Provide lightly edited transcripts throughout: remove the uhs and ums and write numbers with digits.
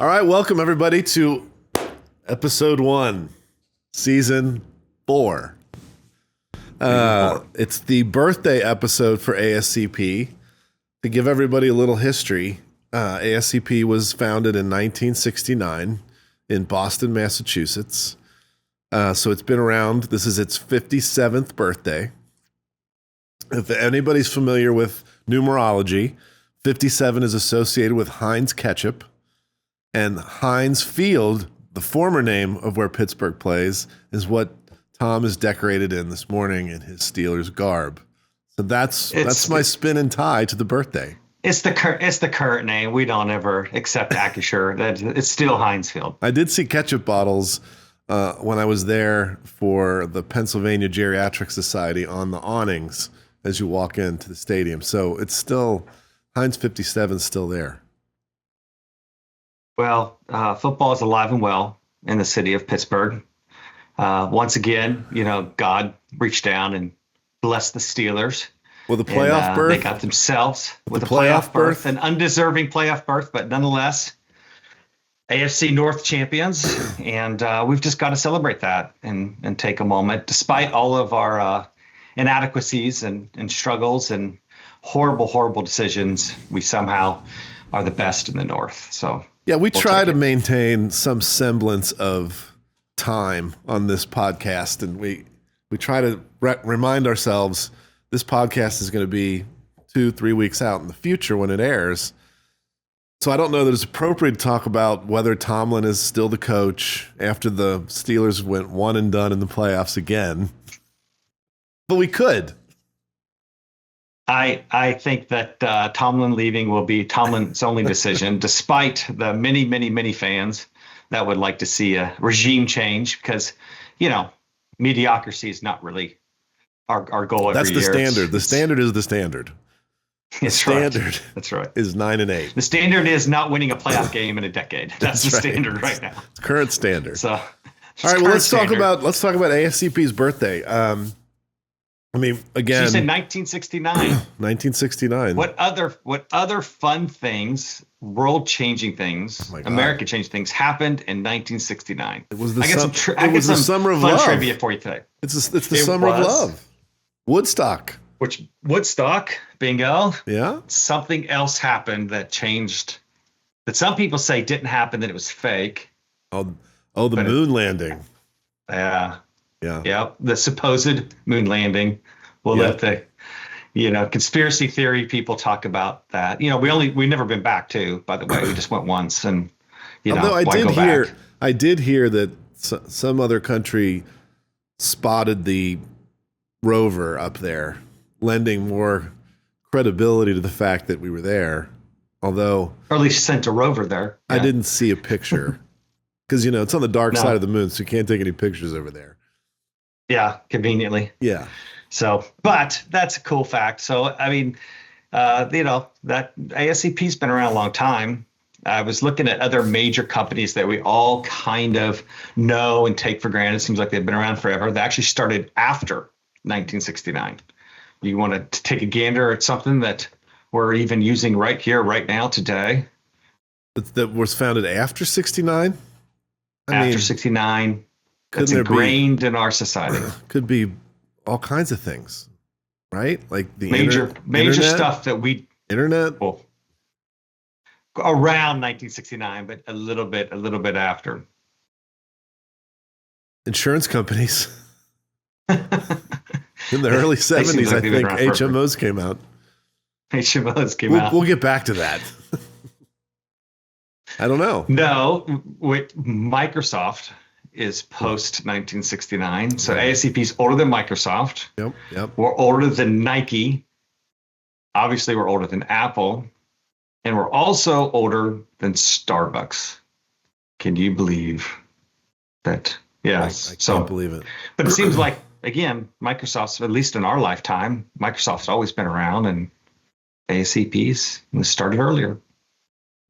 All right, welcome everybody to episode 1, season 4. It's the birthday episode for ASCP. To give everybody a little history, ASCP was founded in 1969 in Boston, Massachusetts. So it's been around. This is its 57th birthday. If anybody's familiar with numerology, 57 is associated with Heinz ketchup. And Heinz Field, the former name of where Pittsburgh plays, is what Tom is decorated in this morning in his Steelers garb. So that's my spin and tie to the birthday. It's the current name. We don't ever accept Acrisure. That it's still Heinz Field. I did see ketchup bottles when I was there for the Pennsylvania Geriatric Society on the awnings as you walk into the stadium. So it's still Heinz 57 is still there. Well, football is alive and well in the city of Pittsburgh. Once again, God reached down and blessed the Steelers. With a playoff berth? They got themselves with a playoff berth, an undeserving playoff berth, but nonetheless, AFC North champions. And we've just got to celebrate that and take a moment, despite all of our inadequacies and struggles and horrible decisions. We somehow are the best in the North. So. Yeah, we'll try to maintain some semblance of time on this podcast, and we try to remind ourselves this podcast is going to be 2-3 weeks out in the future when it airs. So I don't know that it's appropriate to talk about whether Tomlin is still the coach after the Steelers went one and done in the playoffs again, but we could. I think that Tomlin leaving will be Tomlin's only decision, despite the many fans that would like to see a regime change because, mediocrity is not really our goal every year. That's the standard. The standard is the standard. The standard That's right. is 9-8. The standard is not winning a playoff game in a decade. That's the standard right now. It's current standard. So, all right. Well, let's talk about ASCP's birthday. Again, she said 1969. 1969. What other fun things, world-changing things, America-changing things happened in 1969? It was the summer of fun love. Trivia for you today. It's the summer of love. Woodstock. Woodstock, bingo. Yeah. Something else happened that changed. That some people say didn't happen. That it was fake. The moon landing. Yeah. Yeah. Yep. The supposed moon landing. We'll let the, conspiracy theory people talk about that. We've never been back to, by the way. We just went once and, although I did hear that some other country spotted the rover up there, lending more credibility to the fact that we were there. Although, or at least sent a rover there. Yeah. I didn't see a picture because, it's on the dark side of the moon. So you can't take any pictures over there. Yeah, conveniently. Yeah. So, but that's a cool fact. So, that ASCP's been around a long time. I was looking at other major companies that we all kind of know and take for granted. It seems like they've been around forever. They actually started after 1969. You want to take a gander at something that we're even using right here, right now, today? That was founded after 69? After 69. It's ingrained in our society. Could be all kinds of things, right? Like the major stuff that we internet. Well, around 1969, but a little bit after. Insurance companies in the early 70s, I think HMOs came out. HMOs came out. We'll get back to that. I don't know. No, with Microsoft is post 1969. So ASCP's older than Microsoft. Yep. We're older than Nike. Obviously, we're older than Apple. And we're also older than Starbucks. Can you believe that? Yes. I can't believe it. But it seems like, again, Microsoft's, at least in our lifetime, Microsoft's always been around, and ASCP's started earlier.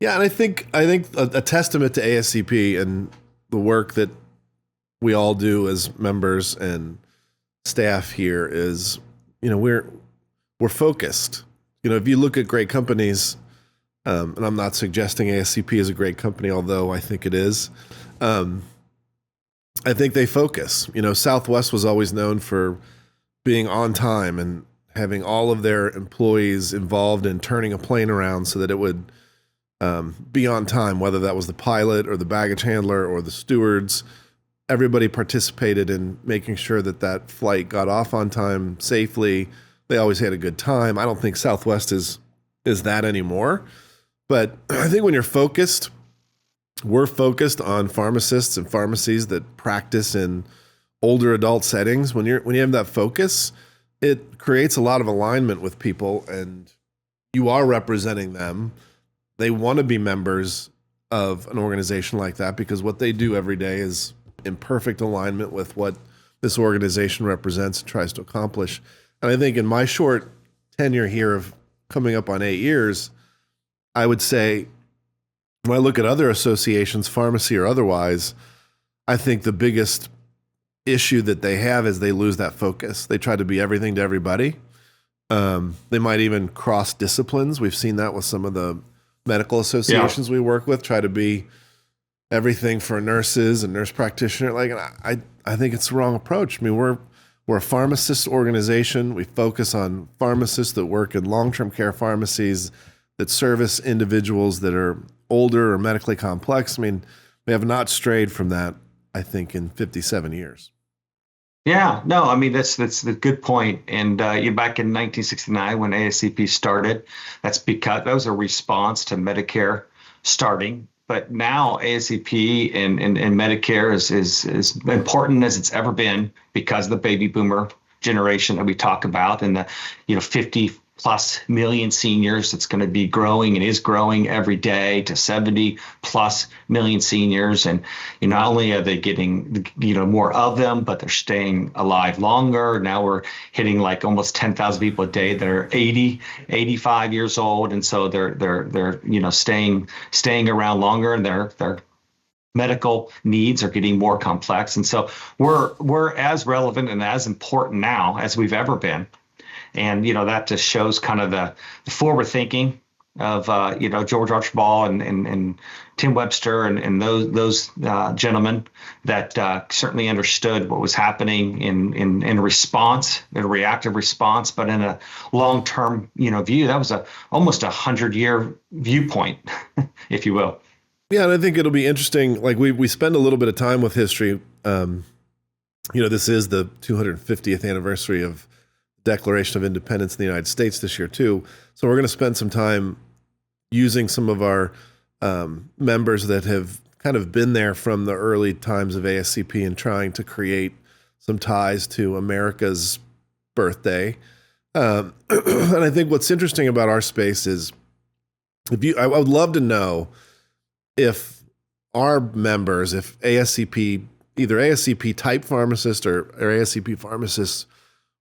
Yeah, and I think a testament to ASCP and the work that we all do as members and staff here is, we're focused. If you look at great companies, And I'm not suggesting ASCP is a great company, although I think it is. I think they focus. Southwest was always known for being on time and having all of their employees involved in turning a plane around so that it would be on time, whether that was the pilot or the baggage handler or the stewards. Everybody participated in making sure that that flight got off on time safely. They always had a good time. I don't think Southwest is that anymore. But I think when you're focused, we're focused on pharmacists and pharmacies that practice in older adult settings. When you have that focus, it creates a lot of alignment with people, and you are representing them. They want to be members of an organization like that because what they do every day is in perfect alignment with what this organization represents and tries to accomplish. And I think in my short tenure here of coming up on 8 years, I would say when I look at other associations, pharmacy or otherwise, I think the biggest issue that they have is they lose that focus. They try to be everything to everybody. They might even cross disciplines. We've seen that with some of the medical associations we work with, try to be everything for nurses and nurse practitioner. I think it's the wrong approach. I mean, we're a pharmacist organization. We focus on pharmacists that work in long-term care pharmacies that service individuals that are older or medically complex. I mean, we have not strayed from that, I think, in 57 years. Yeah, no, I mean, that's a good point. And back in 1969 when ASCP started, that's because that was a response to Medicare starting. But now ASCP and Medicare is important as it's ever been because of the baby boomer generation that we talk about and the 50 plus million seniors. It's going to be growing and is growing every day to 70 plus million seniors. And not only are they getting more of them, but they're staying alive longer. Now we're hitting like almost 10,000 people a day that are 80, 85 years old, and so they're staying around longer, and their medical needs are getting more complex. And so we're as relevant and as important now as we've ever been. And, that just shows kind of the forward thinking of, George Archibald and Tim Webster and those gentlemen that certainly understood what was happening in response, in a reactive response, but in a long-term, view. That was almost 100-year viewpoint, if you will. Yeah, and I think it'll be interesting. Like we spend a little bit of time with history. This is the 250th anniversary of Declaration of Independence in the United States this year too. So we're going to spend some time using some of our members that have kind of been there from the early times of ASCP and trying to create some ties to America's birthday. And I think what's interesting about our space is I would love to know if our members, if ASCP, either ASCP type pharmacists or ASCP pharmacists,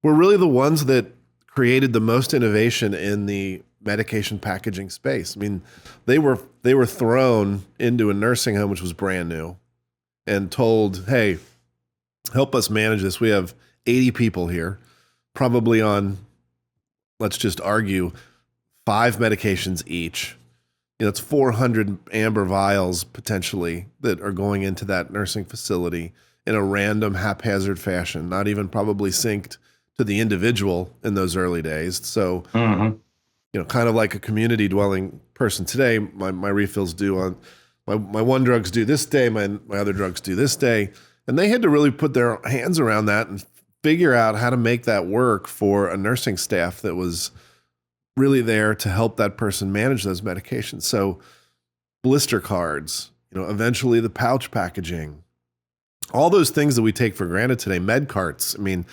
were really the ones that created the most innovation in the medication packaging space. I mean, they were thrown into a nursing home, which was brand new, and told, hey, help us manage this. We have 80 people here, probably on, let's just argue, 5 medications each. It's 400 amber vials potentially that are going into that nursing facility in a random haphazard fashion, not even probably synced to the individual in those early days. So, kind of like a community dwelling person today, my refills due on my one drugs due this day, my other drugs due this day. And they had to really put their hands around that and figure out how to make that work for a nursing staff that was really there to help that person manage those medications. So blister cards, eventually the pouch packaging, all those things that we take for granted today, med carts. I mean,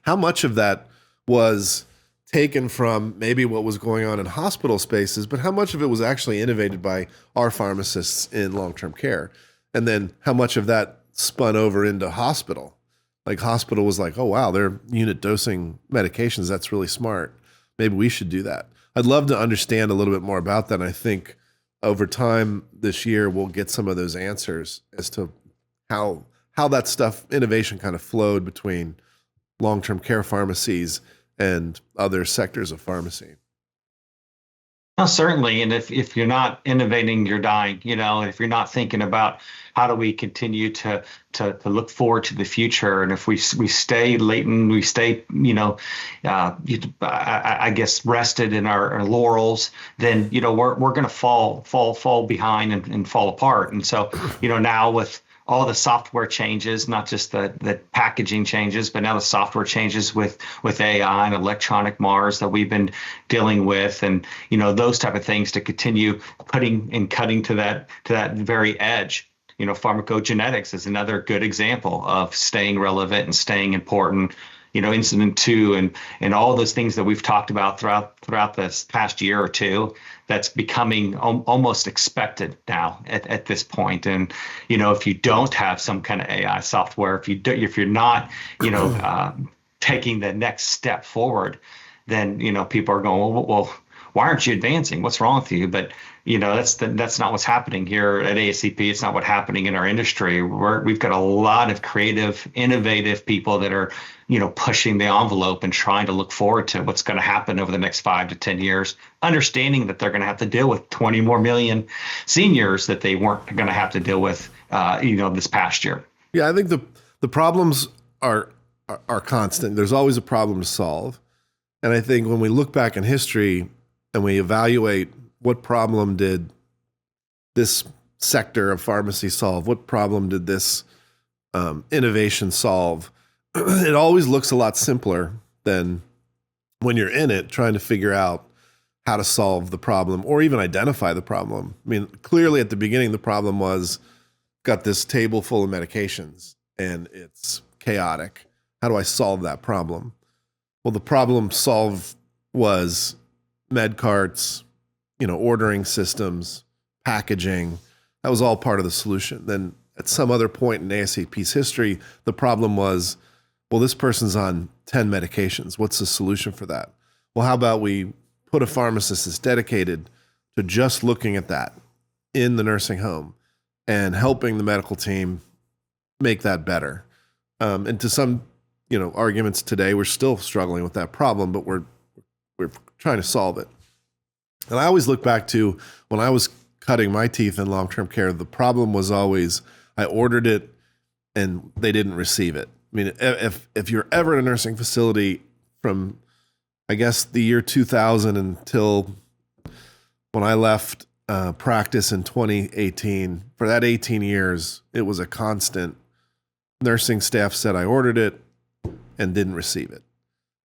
how much of that was taken from maybe what was going on in hospital spaces, but how much of it was actually innovated by our pharmacists in long-term care? And then how much of that spun over into hospital? Like hospital was like, oh, wow, they're unit dosing medications. That's really smart. Maybe we should do that. I'd love to understand a little bit more about that. And I think over time this year, we'll get some of those answers as to how that stuff, innovation kind of flowed between long-term care pharmacies and other sectors of pharmacy. No, certainly. And if you're not innovating, you're dying, if you're not thinking about how do we continue to look forward to the future. And if we stay latent, we stay, I guess rested in our laurels, then, we're going to fall behind and fall apart. And so, now with all the software changes, not just the packaging changes, but now the software changes with AI and electronic Mars that we've been dealing with, and those type of things to continue cutting to that very edge. Pharmacogenetics is another good example of staying relevant and staying important. Incident two and all those things that we've talked about throughout this past year or two, that's becoming almost expected now at this point. And if you don't have some kind of AI software, if you're not taking the next step forward, then people are going, well, why aren't you advancing? What's wrong with you? But that's not what's happening here at ASCP. It's not what's happening in our industry. We've got a lot of creative, innovative people that are pushing the envelope and trying to look forward to what's going to happen over the next 5 to 10 years, understanding that they're going to have to deal with 20 more million seniors that they weren't going to have to deal with, this past year. Yeah, I think the problems are constant. There's always a problem to solve. And I think when we look back in history and we evaluate what problem did this sector of pharmacy solve, what problem did this innovation solve, it always looks a lot simpler than when you're in it trying to figure out how to solve the problem or even identify the problem. I mean, clearly at the beginning, the problem was got this table full of medications and it's chaotic. How do I solve that problem? Well, the problem solved was med carts, ordering systems, packaging. That was all part of the solution. Then at some other point in ASCP's history, the problem was, well, this person's on 10 medications. What's the solution for that? Well, how about we put a pharmacist that's dedicated to just looking at that in the nursing home and helping the medical team make that better. And to some, arguments today, we're still struggling with that problem, but we're trying to solve it. And I always look back to when I was cutting my teeth in long-term care, the problem was always I ordered it and they didn't receive it. I mean, if you're ever in a nursing facility from, I guess, the year 2000 until when I left practice in 2018, for that 18 years, it was a constant. Nursing staff said I ordered it and didn't receive it.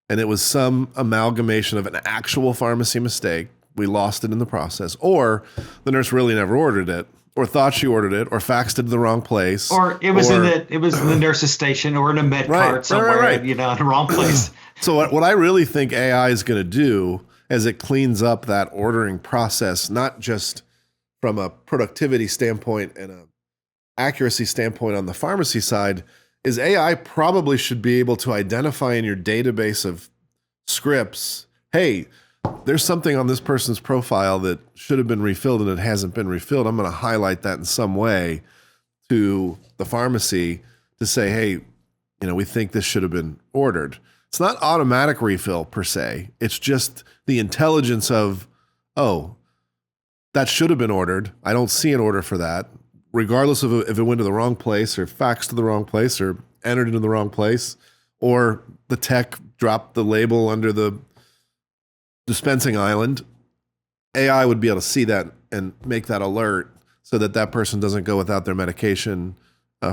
And it was some amalgamation of an actual pharmacy mistake. We lost it in the process, or the nurse really never ordered it, or thought she ordered it, or faxed it to the wrong place, or it was in the nurse's station or in a med cart somewhere, in the wrong place. So what I really think AI is going to do is it cleans up that ordering process, not just from a productivity standpoint and a accuracy standpoint on the pharmacy side, is AI probably should be able to identify in your database of scripts, hey, there's something on this person's profile that should have been refilled and it hasn't been refilled. I'm going to highlight that in some way to the pharmacy to say, hey, we think this should have been ordered. It's not automatic refill per se. It's just the intelligence of, oh, that should have been ordered. I don't see an order for that, regardless of if it went to the wrong place or faxed to the wrong place or entered into the wrong place, or the tech dropped the label under the dispensing island. AI would be able to see that and make that alert so that that person doesn't go without their medication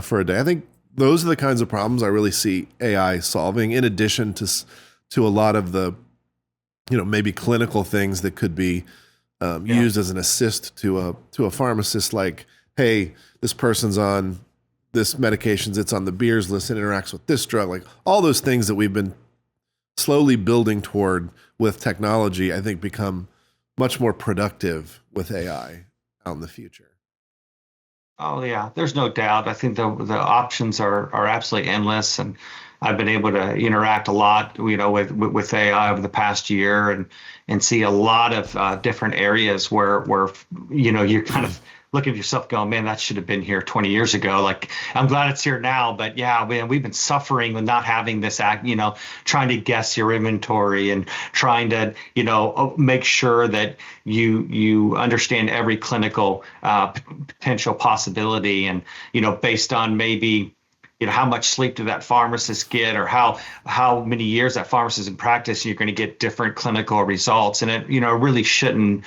for a day. I think those are the kinds of problems I really see AI solving, in addition to a lot of the, maybe clinical things that could be used as an assist to a pharmacist, like, hey, this person's on this medications, it's on the beers list, it interacts with this drug, like all those things that we've been slowly building toward with technology, I think become much more productive with AI out in the future. Oh yeah, there's no doubt. I think the options are absolutely endless, and I've been able to interact a lot, with AI over the past year, and see a lot of different areas where you're kind of looking at yourself going, man, that should have been here 20 years ago. Like, I'm glad it's here now, but yeah, man, we've been suffering with not having this act, trying to guess your inventory and trying to, make sure that you understand every clinical potential possibility, and, based on maybe, how much sleep did that pharmacist get, or how many years that pharmacist in practice, you're going to get different clinical results. And it, really shouldn't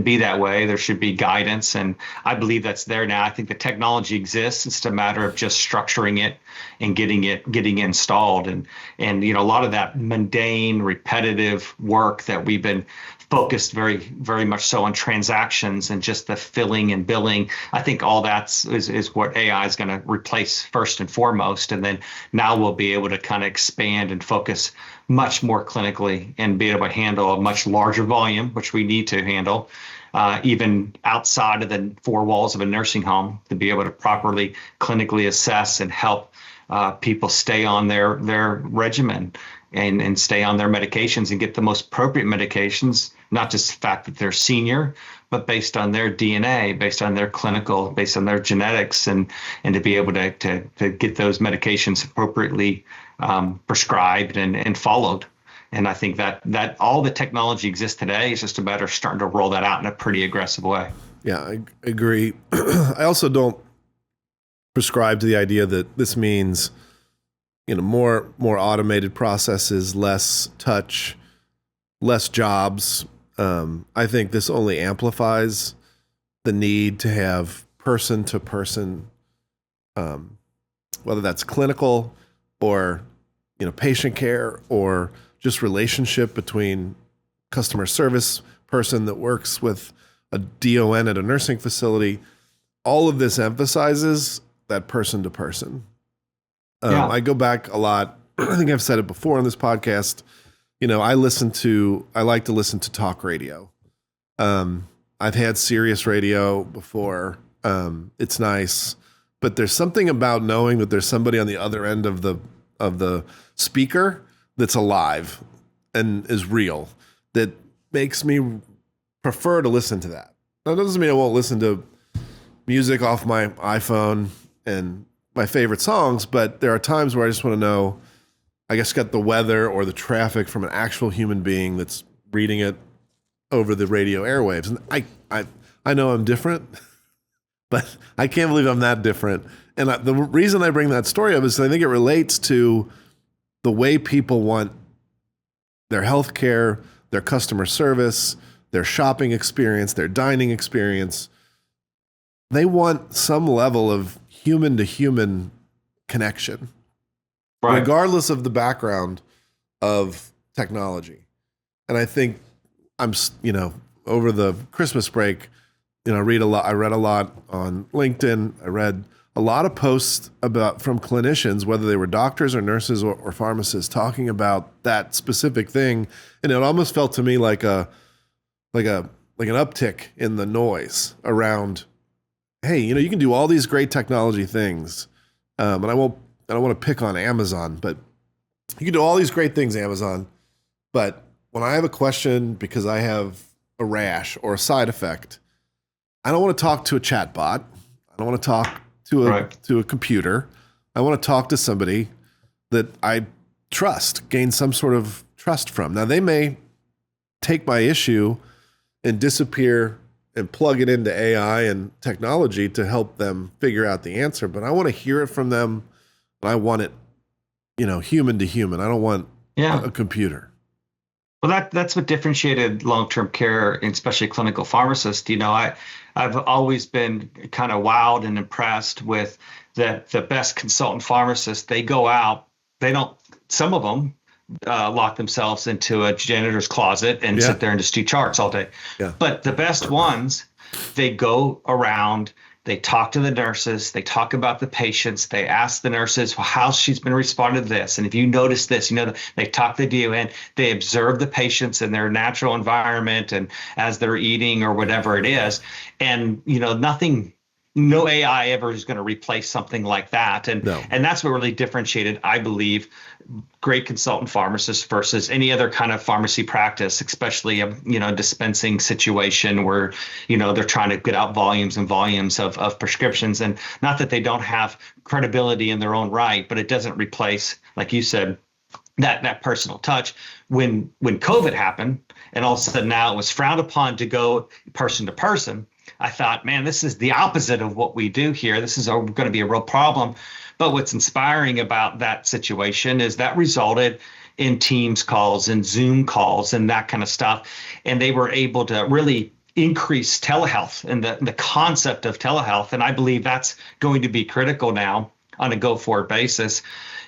be that way. There should be guidance. And I believe that's there now. I think the technology exists. It's a matter of just structuring it and getting installed. And a lot of that mundane, repetitive work that we've been focused very, very much so on transactions and just the filling and billing. I think all that's is what AI is going to replace first and foremost. And then now we'll be able to kind of expand and focus much more clinically and be able to handle a much larger volume, which we need to handle, even outside of the four walls of a nursing home, to be able to properly clinically assess and help people stay on their regimen and stay on their medications and get the most appropriate medications, not just the fact that they're senior, but based on their DNA, based on their clinical, based on their genetics, and to be able to get those medications appropriately prescribed and followed. And I think that all the technology exists today. Is just a matter of starting to roll that out in a pretty aggressive way. Yeah, I agree. I also don't prescribe to the idea that this means, more automated processes, less touch, less jobs. I think this only amplifies the need to have person-to-person, whether that's clinical or, patient care, or just relationship between customer service person that works with a DON at a nursing facility. All of this emphasizes that person-to-person. I go back a lot. I think I've said it before on this podcast. I like to listen to talk radio. I've had Sirius radio before. It's nice, but there's something about knowing that there's somebody on the other end of the speaker that's alive and is real, that makes me prefer to listen to that. That doesn't mean I won't listen to music off my iPhone and my favorite songs, but there are times where I just want to know, I guess, get the weather or the traffic from an actual human being that's reading it over the radio airwaves. And I know I'm different, but I can't believe I'm that different. And the reason I bring that story up is I think it relates to the way people want their healthcare, their customer service, their shopping experience, their dining experience. They want some level of human to human connection, right, regardless of the background of technology. And I think over the Christmas break, I read a lot on LinkedIn. I read a lot of posts from clinicians, whether they were doctors or nurses or pharmacists, talking about that specific thing. And it almost felt to me like an uptick in the noise around, hey, you can do all these great technology things. And I don't want to pick on Amazon, but you can do all these great things, Amazon. But when I have a question because I have a rash or a side effect, I don't want to talk to a chat bot. I don't want to talk to a computer. I want to talk to somebody that I trust, gain some sort of trust from. Now, they may take my issue and disappear and plug it into AI and technology to help them figure out the answer, but I want to hear it from them, and I want it, human to human. I don't want a computer. Well, that's what differentiated long-term care, and especially clinical pharmacists. I've always been kind of wowed and impressed with the best consultant pharmacists. They go out, some of them lock themselves into a janitor's closet and sit there and just do charts all day. Yeah. But the best ones, they go around, they talk to the nurses, they talk about the patients, they ask the nurses how she's been responding to this. And if you notice this, they talk to the DON, they observe the patients in their natural environment and as they're eating or whatever it is. And, nothing no AI ever is going to replace something like that. No. And that's what really differentiated, I believe, great consultant pharmacists versus any other kind of pharmacy practice, especially a dispensing situation where they're trying to get out volumes and volumes of prescriptions. And not that they don't have credibility in their own right, but it doesn't replace, like you said, that personal touch. When COVID happened, and all of a sudden now it was frowned upon to go person to person, I thought, man, this is the opposite of what we do here. This is going to be a real problem. But what's inspiring about that situation is that resulted in Teams calls and Zoom calls and that kind of stuff. And they were able to really increase telehealth and the concept of telehealth. And I believe that's going to be critical now on a go-forward basis.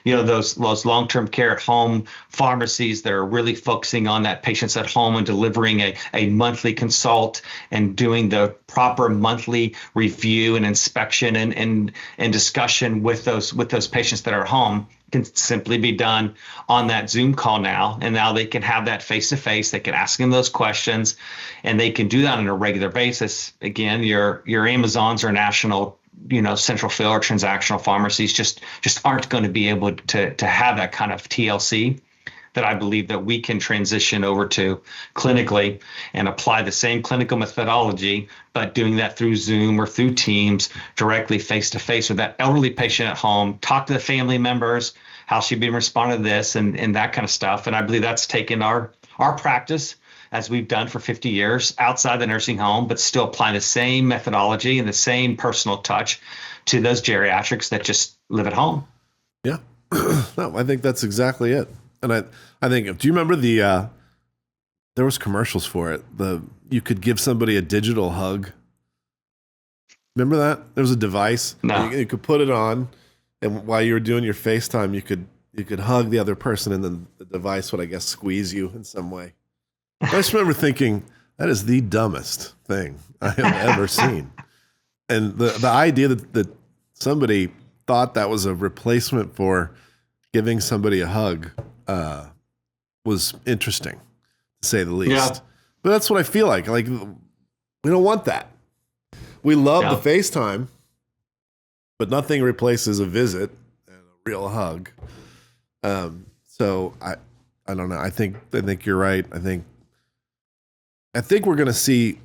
Those long-term care at home pharmacies that are really focusing on that patients at home and delivering a monthly consult and doing the proper monthly review and inspection and discussion with those patients that are home can simply be done on that Zoom call now. And now they can have that face-to-face. They can ask them those questions, and they can do that on a regular basis. Again, your Amazons or national central fill or transactional pharmacies just aren't going to be able to have that kind of TLC that I believe that we can transition over to clinically and apply the same clinical methodology, but doing that through Zoom or through Teams directly face to face with that elderly patient at home, talk to the family members, how she'd be responding to this and that kind of stuff. And I believe that's taken our practice, as we've done for 50 years outside the nursing home, but still apply the same methodology and the same personal touch to those geriatrics that just live at home. Yeah. No, I think that's exactly it. And I think, do you remember there was commercials for it. You could give somebody a digital hug. Remember that? There was a device. No. You could put it on, and while you were doing your FaceTime, you could hug the other person, and then the device would, I guess, squeeze you in some way. I just remember thinking, that is the dumbest thing I have ever seen. And the idea that somebody thought that was a replacement for giving somebody a hug was interesting, to say the least. Yeah. But that's what I feel like. Like, we don't want that. We love the FaceTime, but nothing replaces a visit and a real hug. So I don't know. I think you're right. I think we're going to see,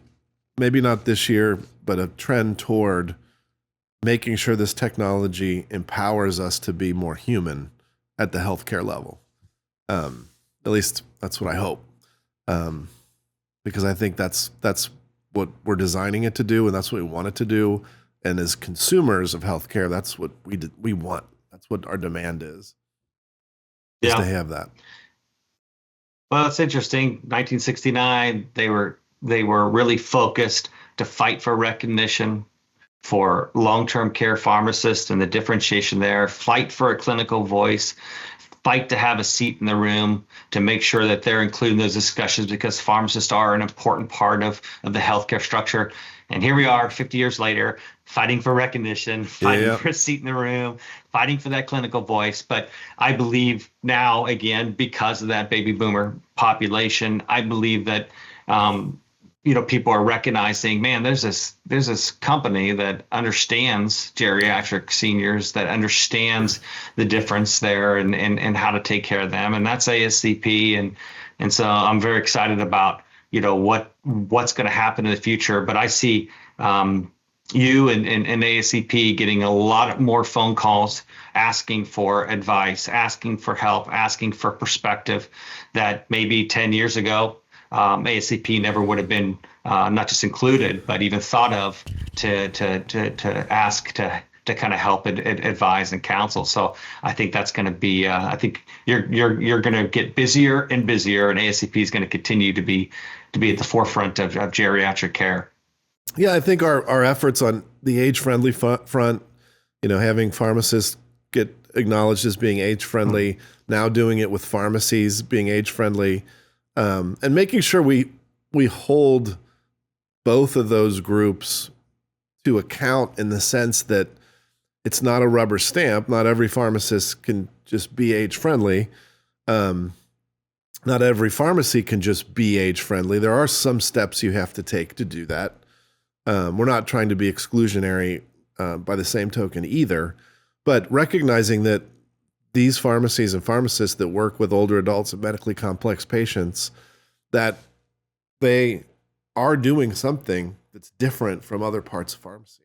maybe not this year, but a trend toward making sure this technology empowers us to be more human at the healthcare level. At least that's what I hope. Because I think that's what we're designing it to do, and that's what we want it to do. And as consumers of healthcare, that's what we want. That's what our demand is to have that. Well, it's interesting. 1969, they were really focused to fight for recognition for long-term care pharmacists and the differentiation there, fight for a clinical voice, fight to have a seat in the room to make sure that they're included in those discussions, because pharmacists are an important part of the healthcare structure. And here we are 50 years later, fighting for recognition, fighting for a seat in the room, fighting for that clinical voice. But I believe now, again, because of that baby boomer population, I believe that people are recognizing, man, there's this company that understands geriatric seniors, that understands the difference there and how to take care of them. And that's ASCP. And so I'm very excited about what's going to happen in the future. But I see you and ASCP getting a lot more phone calls asking for advice, asking for help, asking for perspective that maybe 10 years ago ASCP never would have been not just included, but even thought of to ask to kind of help advise and counsel. So I think that's going to be. I think you're going to get busier and busier, and ASCP is going to continue to be at the forefront of geriatric care. Yeah, I think our efforts on the age-friendly front, having pharmacists get acknowledged as being age-friendly, now doing it with pharmacies being age-friendly, and making sure we hold both of those groups to account in the sense that it's not a rubber stamp. Not every pharmacist can just be age-friendly. Not every pharmacy can just be age-friendly. There are some steps you have to take to do that. We're not trying to be exclusionary by the same token either. But recognizing that these pharmacies and pharmacists that work with older adults and medically complex patients, that they are doing something that's different from other parts of pharmacy.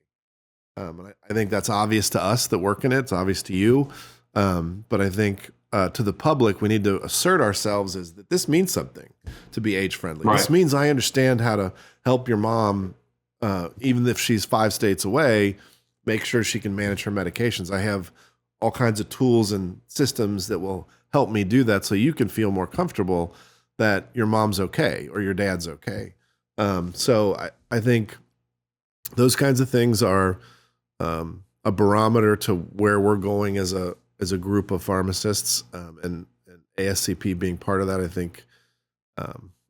And I think that's obvious to us that work in it. It's obvious to you. But I think to the public, we need to assert ourselves as that this means something to be age friendly. Right. This means I understand how to help your mom, even if she's 5 states away, make sure she can manage her medications. I have all kinds of tools and systems that will help me do that so you can feel more comfortable that your mom's okay or your dad's okay. So I think those kinds of things are a barometer to where we're going as a group of pharmacists, and ASCP being part of that, I think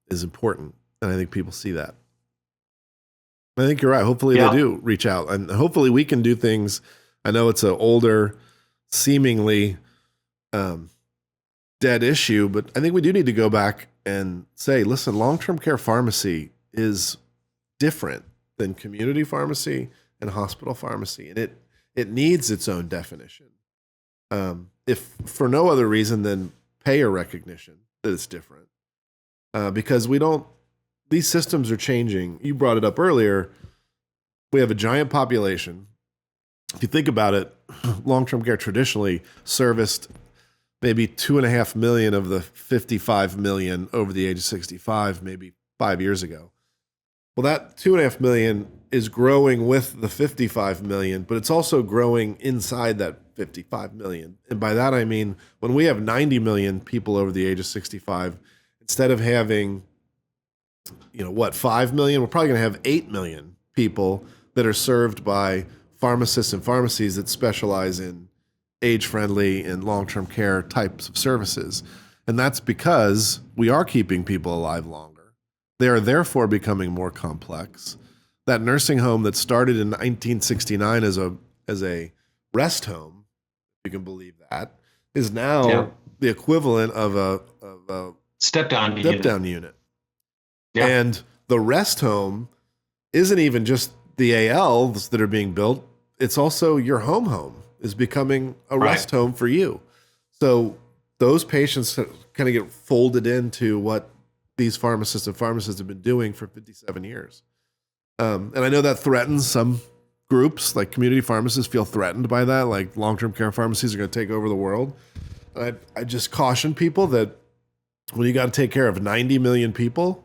is important. And I think people see that. I think you're right. Hopefully they do reach out, and hopefully we can do things. I know it's an older, seemingly dead issue, but I think we do need to go back and say, listen, long-term care pharmacy is different than community pharmacy and hospital pharmacy, and it needs its own definition. If for no other reason than payer recognition that it's different, because these systems are changing. You brought it up earlier. We have a giant population. If you think about it, long-term care traditionally serviced maybe 2.5 million of the 55 million over the age of 65, maybe 5 years ago. Well, that 2.5 million is growing with the 55 million, but it's also growing inside that 55 million. And by that, I mean, when we have 90 million people over the age of 65, instead of having, 5 million, we're probably going to have 8 million people that are served by pharmacists and pharmacies that specialize in age-friendly and long-term care types of services. And that's because we are keeping people alive longer. They are therefore becoming more complex. That nursing home that started in 1969 as a rest home, if you can believe that, is now the equivalent of a step-down unit. Yeah. And the rest home isn't even just the ALs that are being built. It's also your home is becoming a rest home for you. So those patients kind of get folded into what these pharmacists and pharmacists have been doing for 57 years. And I know that threatens some groups, like community pharmacists feel threatened by that, like long-term care pharmacies are going to take over the world. I just caution people that when you got to take care of 90 million people,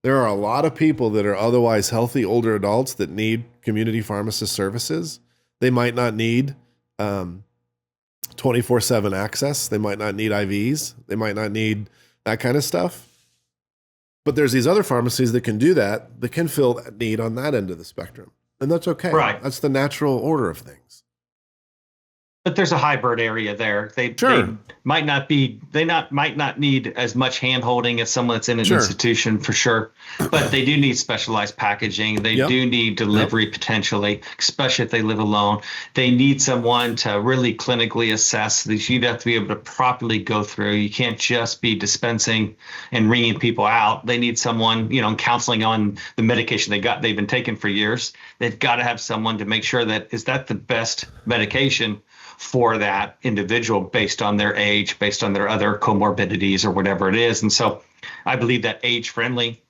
there are a lot of people that are otherwise healthy older adults that need community pharmacist services. They might not need 24/7 access. They might not need IVs. They might not need that kind of stuff. But there's these other pharmacies that can do that can fill that need on that end of the spectrum. And that's okay. Right. That's the natural order of things. But there's a hybrid area there. They might not need as much hand-holding as someone that's in an institution for sure. But they do need specialized packaging. They do need delivery potentially, especially if they live alone. They need someone to really clinically assess these. You'd have to be able to properly go through. You can't just be dispensing and ringing people out. They need someone, counseling on the medication they've been taking for years. They've got to have someone to make sure that is that the best medication for that individual based on their age, based on their other comorbidities or whatever it is. And so I believe that age-friendly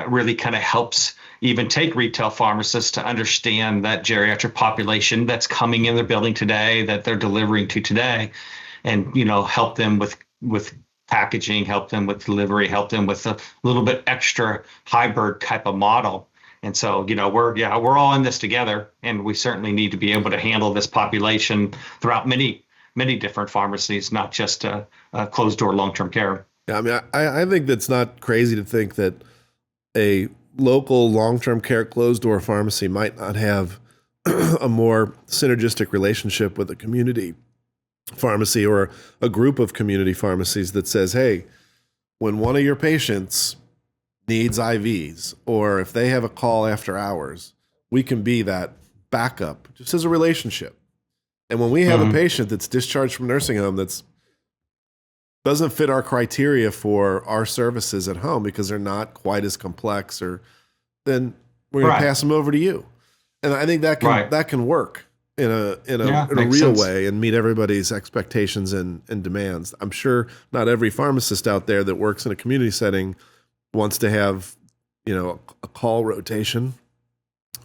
really kind of helps even take retail pharmacists to understand that geriatric population that's coming in their building today, that they're delivering to today, and, help them with packaging, help them with delivery, help them with a little bit extra hybrid type of model. And so, we're all in this together, and we certainly need to be able to handle this population throughout many, many different pharmacies, not just closed door long-term care. Yeah, I mean, I think that's not crazy to think that a local long-term care closed door pharmacy might not have a more synergistic relationship with a community pharmacy or a group of community pharmacies that says, hey, when one of your patients needs IVs, or if they have a call after hours, we can be that backup just as a relationship. And when we have a patient that's discharged from nursing home that's doesn't fit our criteria for our services at home because they're not quite as complex, then we're going to pass them over to you. And I think Right. that can work in Yeah, a makes real sense. way and meet everybody's expectations and demands. I'm sure not every pharmacist out there that works in a community setting wants to have, a call rotation,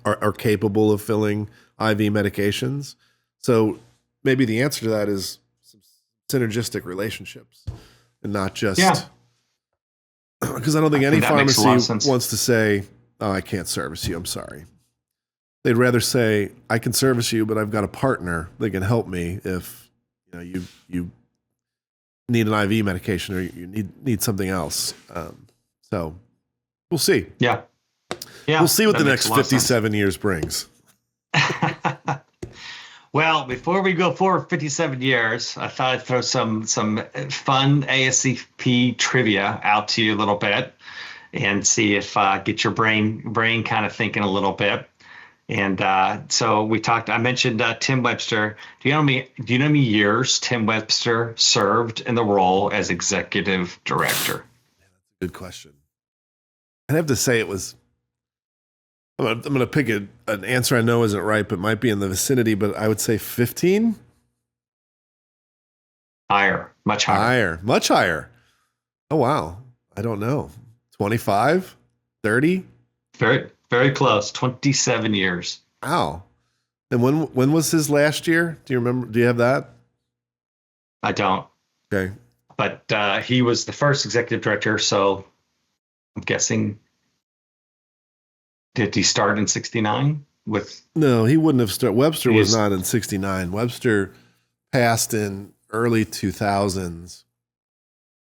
are capable of filling IV medications. So maybe the answer to that is some synergistic relationships and not Yeah, just because I don't think I any think that makes a lot pharmacy of sense. wants to say, "Oh, I can't service you. I'm sorry." They'd rather say, "I can service you, but I've got a partner that can help me if you need an IV medication or you need something else." So we'll see. Yeah, We'll yeah, see what that the makes next a lot of sense. 57 years brings. Well, before we go forward 57 years, I thought I'd throw some fun ASCP trivia out to you a little bit and see if get your brain kind of thinking a little bit. And so we talked. I mentioned Tim Webster. Do you know how many years Tim Webster served in the role as executive director? Good question. I'd have to say it was. I'm gonna pick an answer I know isn't right, but might be in the vicinity. But I would say 15. Higher, much higher. Higher, much higher. Oh wow. I don't know. 25, 30. Very, very close. 27 years. Wow. And when was his last year? Do you remember? Do you have that? I don't, Okay. but he was the first executive director. So I'm guessing, did he start in 69 with No, he wouldn't have started. Webster was his, not in 69. Webster passed in early 2000s.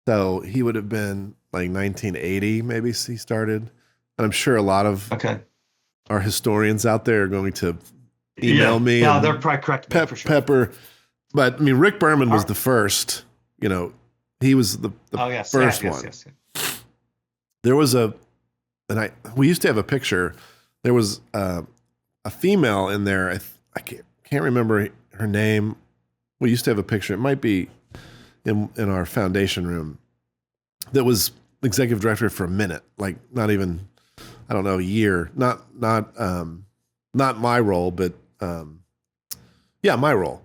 So he would have been like 1980, maybe he started. And I'm sure a lot of okay. our historians out there are going to email Yeah. me Yeah, they're and probably correct me for sure. pepper. But I mean, Rick Berman was Are- the first, he was the oh, yes. Yeah, first yes, one. yes, yes. There was we used to have a picture. There was a female in there. I can't remember her name. We used to have a picture. It might be in our foundation room. That was executive director for a minute, like not even, I don't know, a year. Not my role, but yeah, my role.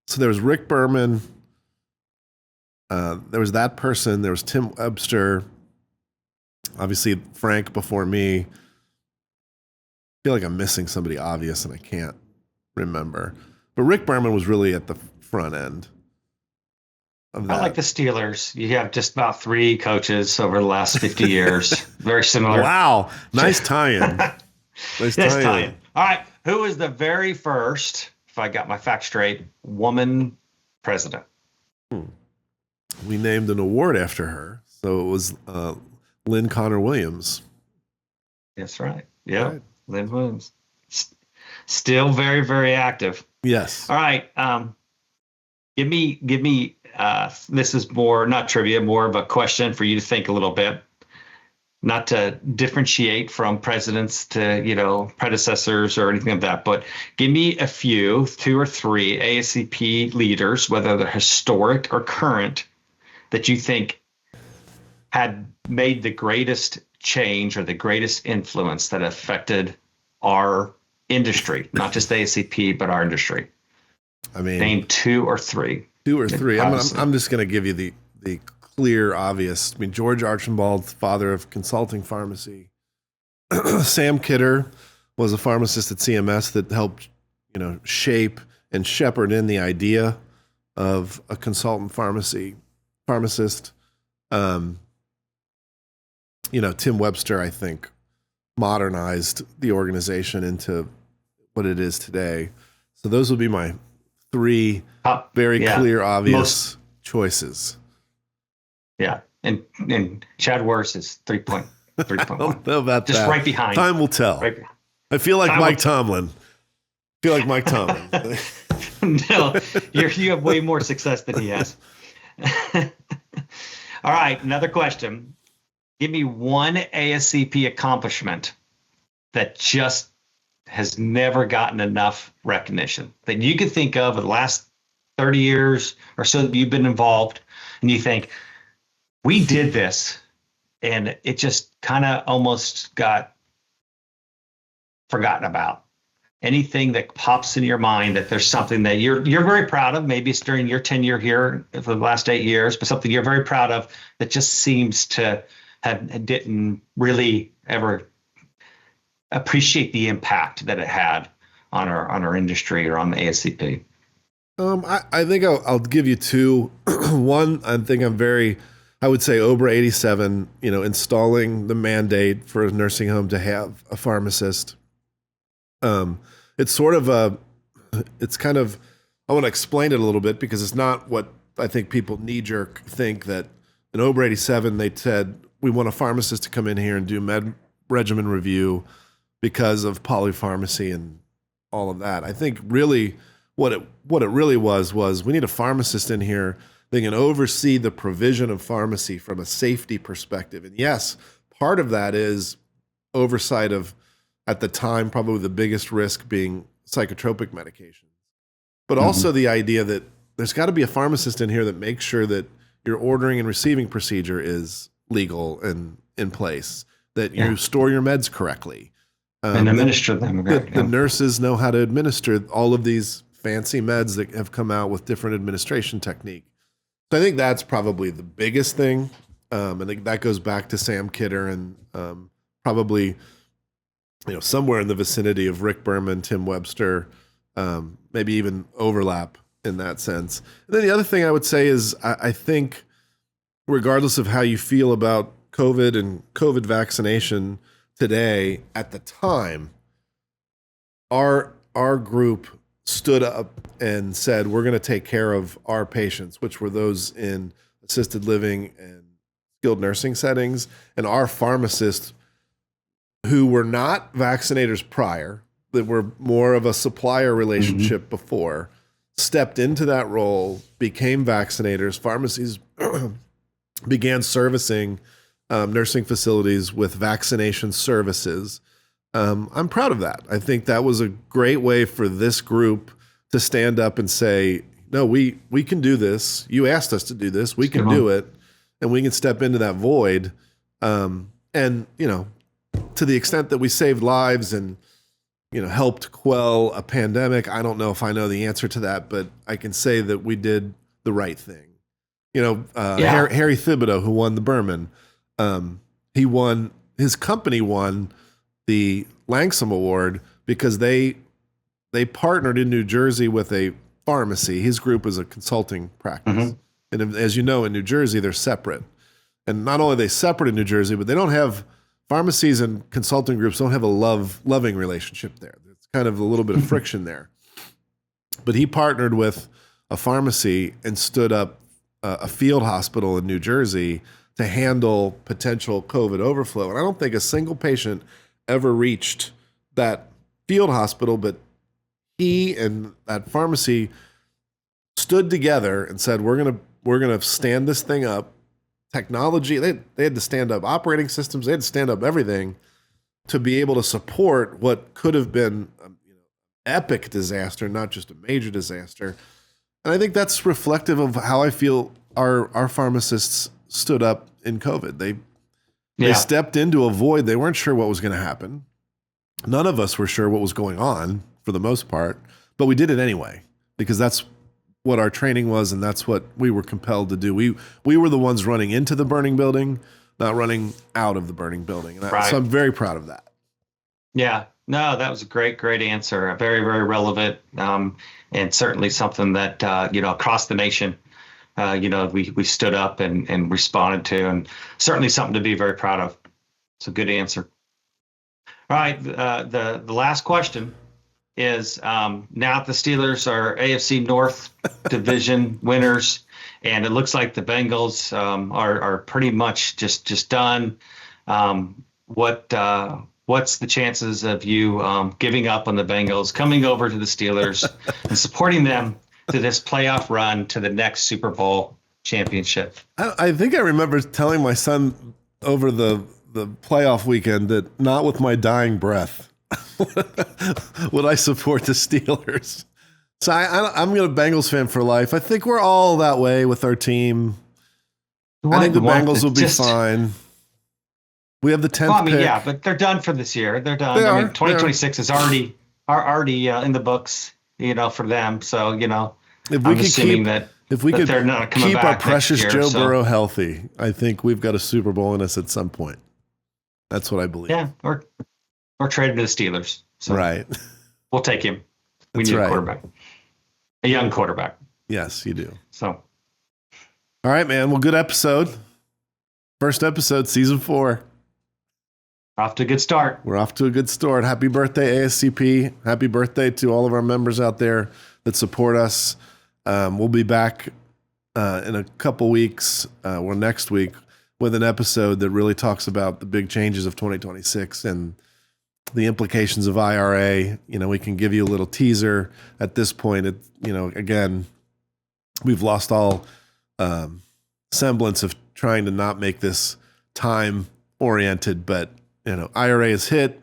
So there was Rick Berman. There was that person. There was Tim Webster. Obviously, Frank before me. I feel like I'm missing somebody obvious, and I can't remember. But Rick Berman was really at the front end of I like that. the Steelers. You have just about three coaches over the last 50 years. Very similar. Wow, nice tie-in. Nice This tie-in. time. All right. Who was the very first, if I got my facts straight, woman president? We named an award after her, so it was Lynn Connor Williams. That's right. Yeah. Right. Lynn Williams. Still very, very active. Yes. All right. Give me, this is more, not trivia, more of a question for you to think a little bit. Not to differentiate from presidents to, predecessors or anything like that, but give me a few, 2 or 3 ASCP leaders, whether they're historic or current, that you think had made the greatest change or the greatest influence that affected our industry, not just ASCP, but our industry. I mean, Name 2 or 3. 2 or 3. I'm Obviously. just going to give you the clear, obvious. I mean, George Archambault, father of consulting pharmacy. Sam Kidder was a pharmacist at CMS that helped, shape and shepherd in the idea of a consultant pharmacist. Tim Webster, I think, modernized the organization into what it is today. So those would be my 3 very clear, obvious choices. Yeah. And Chad Worse is 3.1. I don't know about Just that. right behind. Time will tell. Right behind. I feel like Time Mike Tomlin. No, you have way more success than he has. All right, another question. Give me one ASCP accomplishment that just has never gotten enough recognition that you could think of in the last 30 years or so that you've been involved, and you think, we did this, and it just kind of almost got forgotten about? Anything that pops in your mind that there's something that you're very proud of? Maybe it's during your tenure here for the last 8 years, but something you're very proud of that just seems to have didn't really ever appreciate the impact that it had on our industry or on the ASCP. I think I'll give you two. One, I would say OBRA 87, installing the mandate for a nursing home to have a pharmacist. It's kind of, I want to explain it a little bit because it's not what I think people knee-jerk think that in OBRA 87, they said, we want a pharmacist to come in here and do med regimen review because of polypharmacy and all of that. I think really what it really was we need a pharmacist in here that can oversee the provision of pharmacy from a safety perspective. And yes, part of that is oversight of, at the time, probably the biggest risk being psychotropic medication. But also the idea that there's got to be a pharmacist in here that makes sure that your ordering and receiving procedure is legal and in place, that you store your meds correctly. And administer them. The nurses know how to administer all of these fancy meds that have come out with different administration technique. So I think that's probably the biggest thing. I think that goes back to Sam Kidder and probably somewhere in the vicinity of Rick Berman, Tim Webster, maybe even overlap in that sense. And then the other thing I would say is I think regardless of how you feel about COVID and COVID vaccination today, at the time, our group stood up and said, we're going to take care of our patients, which were those in assisted living and skilled nursing settings, and our pharmacists who were not vaccinators prior, that were more of a supplier relationship before, stepped into that role, became vaccinators. Pharmacies began servicing nursing facilities with vaccination services. I'm proud of that. I think that was a great way for this group to stand up and say, no, we can do this. You asked us to do this. We can do it. And we can step into that void. And, to the extent that we saved lives and, helped quell a pandemic, I don't know if I know the answer to that, but I can say that we did the right thing. Harry Thibodeau, who won the Berman, his company won the Langsam Award because they partnered in New Jersey with a pharmacy. His group is a consulting practice. And as you know, in New Jersey, they're separate. And not only are they separate in New Jersey, but they don't have, pharmacies and consulting groups don't have a loving relationship there. There's kind of a little bit of friction there. But he partnered with a pharmacy and stood up a field hospital in New Jersey to handle potential COVID overflow. And I don't think a single patient ever reached that field hospital, but he and that pharmacy stood together and said, we're gonna stand this thing up. Technology, they had to stand up operating systems, they had to stand up everything to be able to support what could have been epic disaster, not just a major disaster. And I think that's reflective of how I feel our pharmacists stood up in COVID. They stepped into a void. They weren't sure what was going to happen. None of us were sure what was going on for the most part, but we did it anyway because that's what our training was, and that's what we were compelled to do. We were the ones running into the burning building, not running out of the burning building. And so I'm very proud of that. Yeah. No, that was a great answer. Very, very relevant, and certainly something that across the nation, we stood up and responded to, and certainly something to be very proud of. It's a good answer. All right, the last question is now the Steelers are AFC North Division winners, and it looks like the Bengals are pretty much just done. What's the chances of you giving up on the Bengals, coming over to the Steelers, and supporting them to this playoff run to the next Super Bowl championship? I think I remember telling my son over the playoff weekend that not with my dying breath would I support the Steelers. So I'm a Bengals fan for life. I think we're all that way with our team. I think the Bengals will be fine. We have the 10th Well, I mean, pick. yeah, but they're done for this year. They're done. They I are. mean, 2026 is already in the books, for them. So, If we I'm could assuming that they're not coming keep our back precious next year. Joe So, Burrow healthy, I think we've got a Super Bowl in us at some point. That's what I believe. yeah, or traded to the Steelers. So Right. we'll take him. We That's need right. a quarterback, a young quarterback. Yes, you do. So, All right, man. Well, good episode. First episode, season 4. off to a good start. We're off to a good start. Happy birthday, ASCP. Happy birthday to all of our members out there that support us. We'll be back in a couple weeks, or next week, with an episode that really talks about the big changes of 2026 and the implications of IRA. We can give you a little teaser at this point. Again, we've lost all semblance of trying to not make this time oriented, but IRA is hit.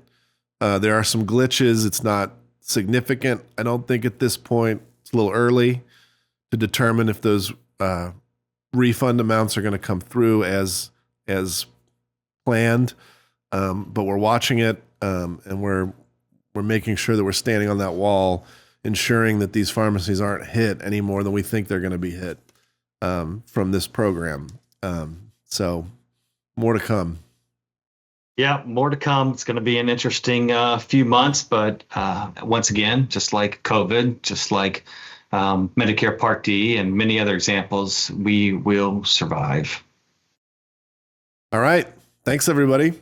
There are some glitches. It's not significant, I don't think, at this point. It's a little early to determine if those refund amounts are going to come through as planned. But we're watching it, and we're making sure that we're standing on that wall, ensuring that these pharmacies aren't hit any more than we think they're going to be hit from this program. So more to come. Yeah, more to come. It's going to be an interesting few months, but once again, just like COVID, just like Medicare Part D and many other examples, we will survive. All right. Thanks, everybody.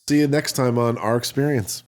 See you next time on RxPerience.